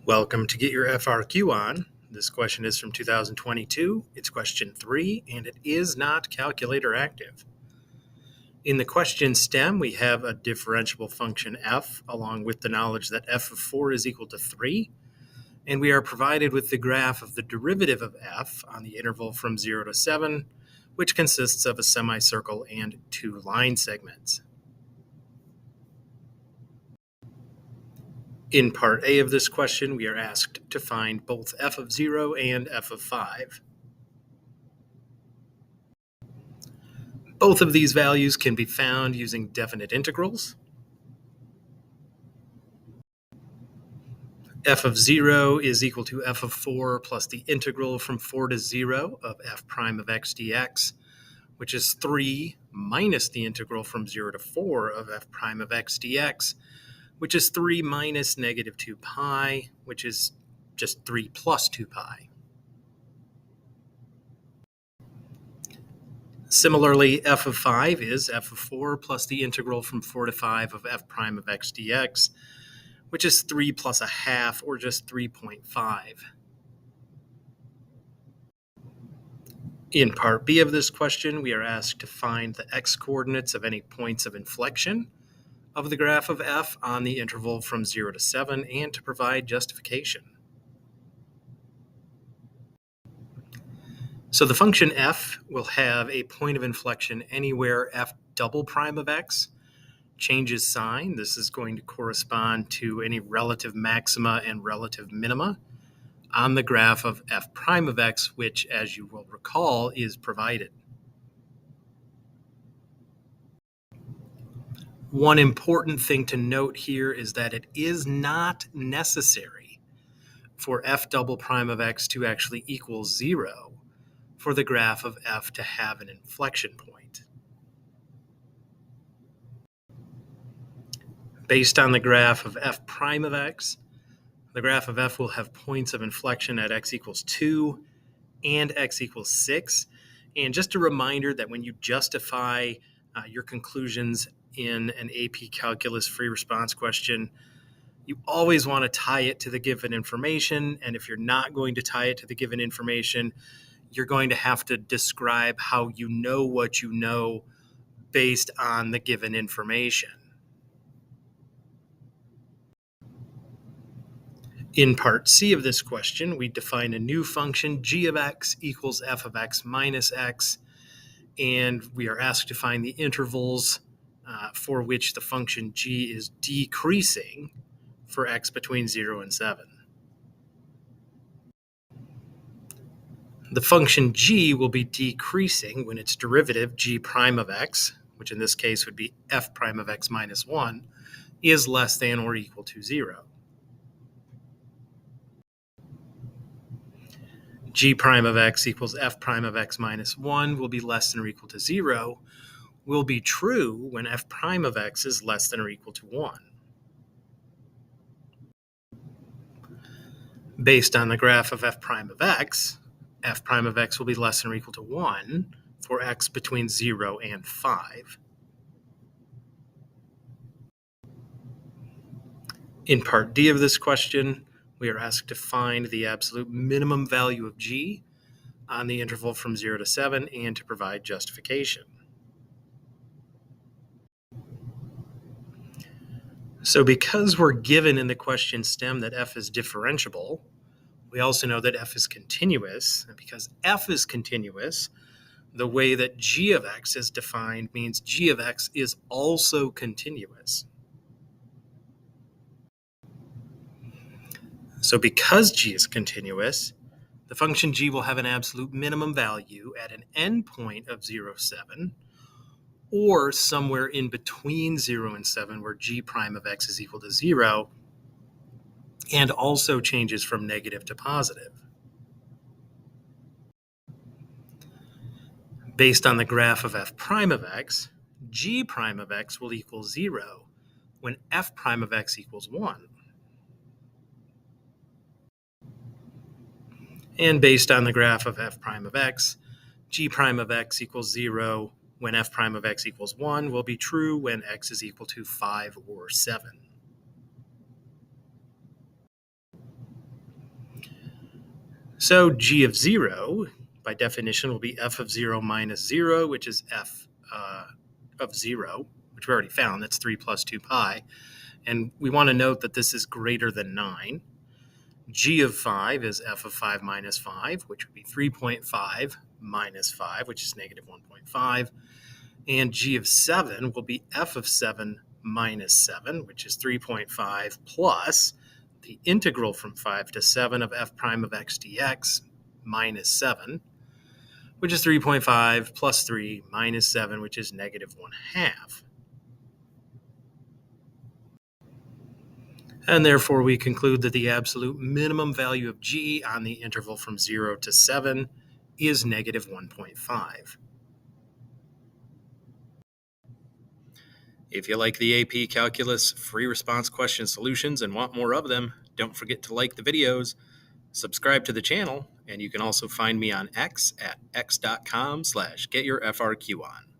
Welcome to Get Your FRQ On. This question is from 2022. It's question 3, and it is not calculator active. In the question stem, we have a differentiable function f, along with the knowledge that f of 4 is equal to 3, and we are provided with the graph of the derivative of f on the interval from 0 to 7, which consists of a semicircle and 2 line segments. In part A of this question, we are asked to find both f of 0 and f of 5. Both of these values can be found using definite integrals. F of 0 is equal to f of 4 plus the integral from 4 to 0 of f prime of x dx, which is 3 minus the integral from 0 to 4 of f prime of x dx, which is 3 minus negative 2 pi, which is just 3 plus 2 pi. Similarly, f of 5 is f of 4 plus the integral from 4 to 5 of f prime of x dx, which is 3 plus a half, or just 3.5. In part B of this question, we are asked to find the x-coordinates of any points of inflection of the graph of f on the interval from 0 to 7 and to provide justification. So the function f will have a point of inflection anywhere f double prime of x changes sign. This is going to correspond to any relative maxima and relative minima on the graph of f prime of x, which, as you will recall, is provided. One important thing to note here is that it is not necessary for f double prime of x to actually equal 0 for the graph of f to have an inflection point. Based on the graph of f prime of x, the graph of f will have points of inflection at x equals 2 and x equals 6. And just a reminder that when you justify your conclusions in an AP Calculus free response question, you always want to tie it to the given information. And if you're not going to tie it to the given information, you're going to have to describe how you know what you know based on the given information. In part C of this question, we define a new function, g of x equals f of x minus x, and we are asked to find the intervals for which the function g is decreasing for x between 0 and 7. The function g will be decreasing when its derivative, g prime of x, which in this case would be f prime of x minus 1, is less than or equal to 0. G prime of x equals f prime of x minus 1 will be less than or equal to 0, will be true when f prime of x is less than or equal to 1. Based on the graph of f prime of x will be less than or equal to 1 for x between 0 and 5. In part D of this question, we are asked to find the absolute minimum value of g on the interval from 0 to 7 and to provide justification. So because we're given in the question stem that f is differentiable, we also know that f is continuous. And because f is continuous, the way that g of x is defined means g of x is also continuous. So because g is continuous, the function g will have an absolute minimum value at an endpoint of 0, 7, or somewhere in between 0 and 7 where g prime of x is equal to 0, and also changes from negative to positive. Based on the graph of f prime of x, g prime of x will equal 0 when f prime of x equals 1. And based on the graph of f prime of x, g prime of x equals 0 when f prime of x equals 1 will be true when x is equal to 5 or 7. So g of 0, by definition, will be f of 0 minus 0, which is f of 0, which we already found. That's 3 plus 2 pi. And we want to note that this is greater than 9. G of 5 is f of 5 minus 5, which would be 3.5 minus 5, which is negative 1.5. And g of 7 will be f of 7 minus 7, which is 3.5 plus the integral from 5 to 7 of f prime of x dx minus 7, which is 3.5 plus 3 minus 7, which is negative 1 half. And therefore, we conclude that the absolute minimum value of g on the interval from 0 to 7 is negative 1.5. If you like the AP Calculus free response question solutions and want more of them, don't forget to like the videos, subscribe to the channel, and you can also find me on X at x.com/getyourfrqon.